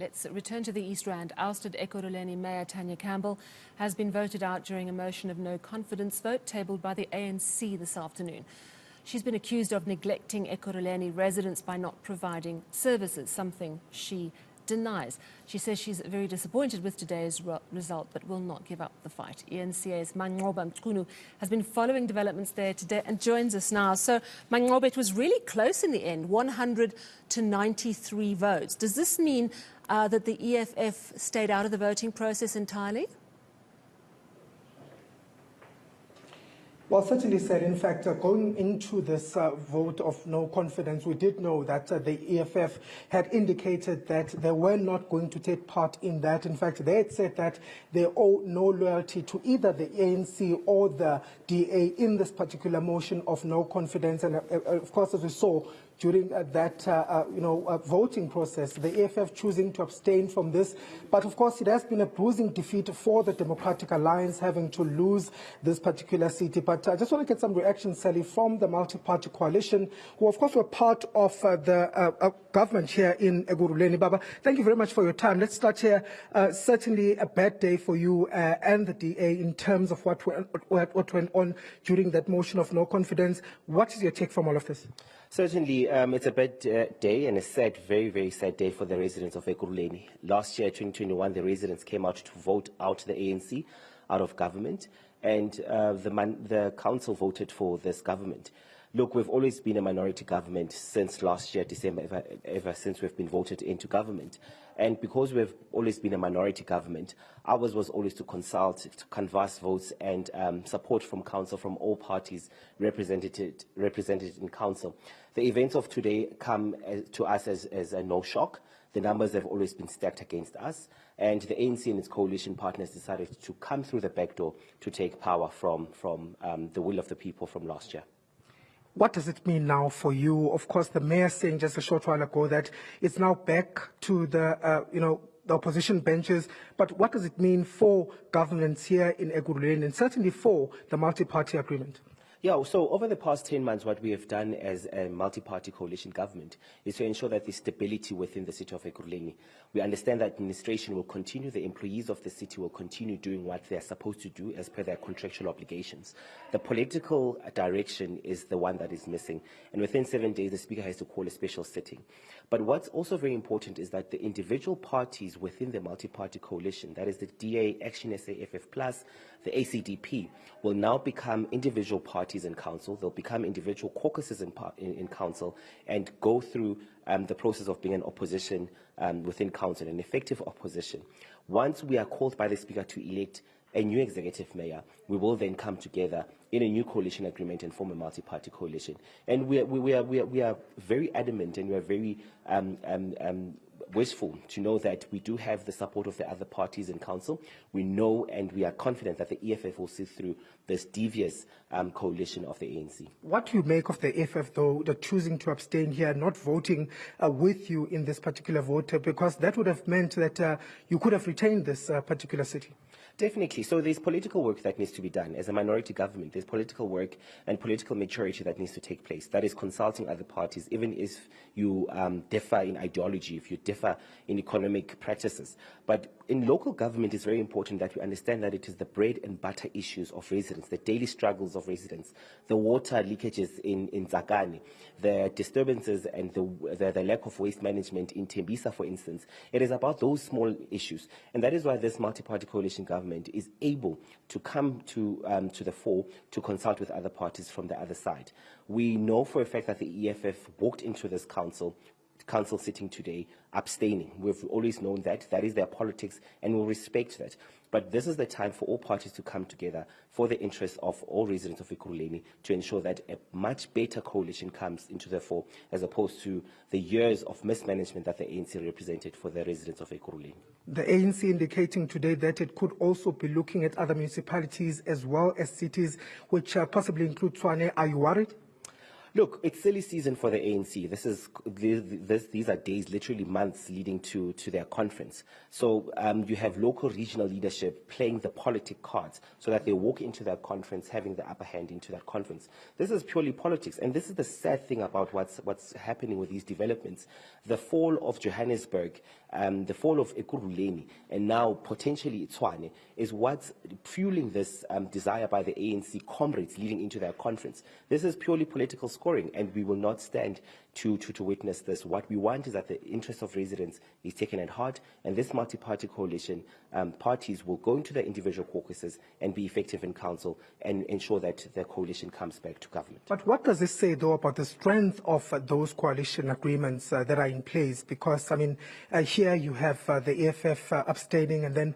Let's return to the East Rand. Ousted Ekurhuleni Mayor Tania Campbell has been voted out during a motion of no confidence vote tabled by the ANC this afternoon. She's been accused of neglecting Ekurhuleni residents by not providing services, something she denies. She says she's very disappointed with today's result but will not give up the fight. eNCA's Manqoba Mchunu has been following developments there today and joins us now. So, Manqoba, it was really close in the end, 100 to 93 votes. Does this mean that the EFF stayed out of the voting process entirely? Well, certainly said. In fact, going into this vote of no confidence, we did know that the EFF had indicated that they were not going to take part in that. In fact, they had said that they owe no loyalty to either the ANC or the DA in this particular motion of no confidence. And of course, as we saw during that voting process, the EFF choosing to abstain from this. But of course, it has been a bruising defeat for the Democratic Alliance, having to lose this particular seat. But I just want to get some reaction, Sally, from the multi-party coalition, who of course were part of the government here in Ekurhuleni. Baba, thank you very much for your time. Let's start here. Certainly a bad day for you and the DA in terms of what went on during that motion of no confidence. What is your take from all of this? Certainly, it's a bad day and a sad, very, very sad day for the residents of Ekurhuleni. Last year, 2021, the residents came out to vote out the ANC out of government, and the council voted for this government. Look, we've always been a minority government since last year, December, ever since we've been voted into government. And because we've always been a minority government, ours was always to consult, to canvass votes and support from council, from all parties represented in council. The events of today come to us as a no shock. The numbers have always been stacked against us, and the ANC and its coalition partners decided to come through the back door to take power from the will of the people from last year. What does it mean now for you? Of course, the mayor saying just a short while ago that it's now back to the, the opposition benches. But what does it mean for governance here in Ekurhuleni and certainly for the multi-party agreement? Yeah, so over the past 10 months, what we have done as a multi-party coalition government is to ensure that there's stability within the city of Ekurhuleni. We understand that administration will continue, the employees of the city will continue doing what they're supposed to do as per their contractual obligations. The political direction is the one that is missing, and within 7 days, the Speaker has to call a special sitting. But what's also very important is that the individual parties within the multi-party coalition, that is the DA, Action SA, FF+, the ACDP, will now become individual parties in council. They'll become individual caucuses in council and go through the process of being an opposition within council, an effective opposition. Once we are called by the Speaker to elect a new executive mayor, we will then come together in a new coalition agreement and form a multi-party coalition. And we are very adamant and we are very wishful to know that we do have the support of the other parties in council. We know and we are confident that the EFF will see through this devious coalition of the ANC. What do you make of the EFF, though, the choosing to abstain here, not voting with you in this particular vote, because that would have meant that you could have retained this particular city? Definitely. So there's political work that needs to be done. As a minority government, there's political work and political maturity that needs to take place. That is consulting other parties, even if you differ in ideology, if you differ in economic practices. But in local government, it's very important that we understand that it is the bread and butter issues of residents, the daily struggles of residents, the water leakages in Zakani, the disturbances and the lack of waste management in Tembisa, for instance. It is about those small issues. And that is why this multi-party coalition government is able to come to the fore to consult with other parties from the other side. We know for a fact that the EFF walked into this council sitting today abstaining. We've always known that. That is their politics, and we'll respect that. But this is the time for all parties to come together for the interests of all residents of Ekurhuleni to ensure that a much better coalition comes into the fore, as opposed to the years of mismanagement that the ANC represented for the residents of Ekurhuleni. The ANC indicating today that it could also be looking at other municipalities as well as cities, which possibly include Tshwane. Are you worried? Look, it's silly season for the ANC. These are days, literally months, leading to their conference. So you have local, regional leadership playing the politic cards so that they walk into that conference having the upper hand into that conference. This is purely politics, and this is the sad thing about what's happening with these developments. The fall of Johannesburg, the fall of Ekurhuleni, and now potentially Tshwane, is what's fueling this desire by the ANC comrades leading into their conference. This is purely political scoring, and we will not stand to witness this. What we want is that the interest of residents is taken at heart, and this multi-party coalition parties will go into their individual caucuses and be effective in council and ensure that the coalition comes back to government. But what does this say, though, about the strength of those coalition agreements that are in place? Because, I mean, here you have the EFF abstaining, and then,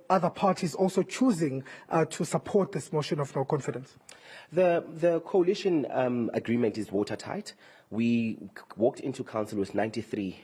other parties also choosing to support this motion of no confidence. The coalition agreement is watertight. We walked into council with 93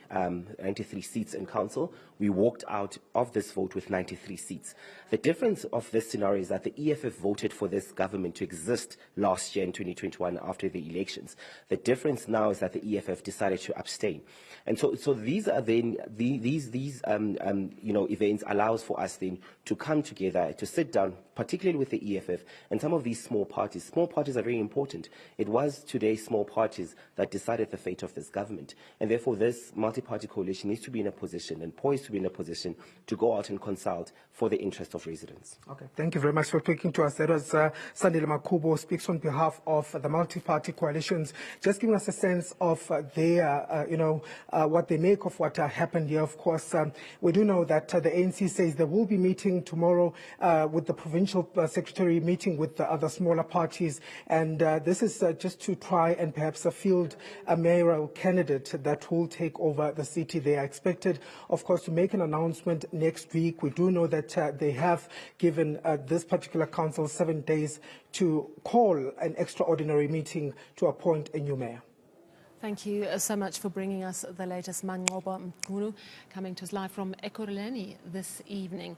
seats in council. We walked out of this vote with 93 seats. The difference of this scenario is that the EFF voted for this government to exist last year in 2021 after the elections. The difference now is that the EFF decided to abstain. And so these are then these events allows for us then to come together, to sit down, particularly with the EFF and some of these small parties. Small parties are very important. It was today small parties that decided the fate of this government. And therefore, this multi-party coalition needs to be in a position and poised to be in a position to go out and consult for the interest of residents. Okay, thank you very much for speaking to us. That was Sandile Manqoba, speaks on behalf of the multi-party coalitions, just giving us a sense of their, what they make of what happened here. Of course, we do know that the ANC says they will be meeting tomorrow with the provincial secretary, meeting with the other smaller parties, and this is just to try and perhaps field a mayoral candidate that will take over the city. They are expected, of course, to make an announcement next week. We do know that they have given this particular council 7 days to call an extraordinary meeting to appoint a new mayor. Thank you so much for bringing us the latest. Manqoba Mchunu coming to us live from Ekurhuleni this evening.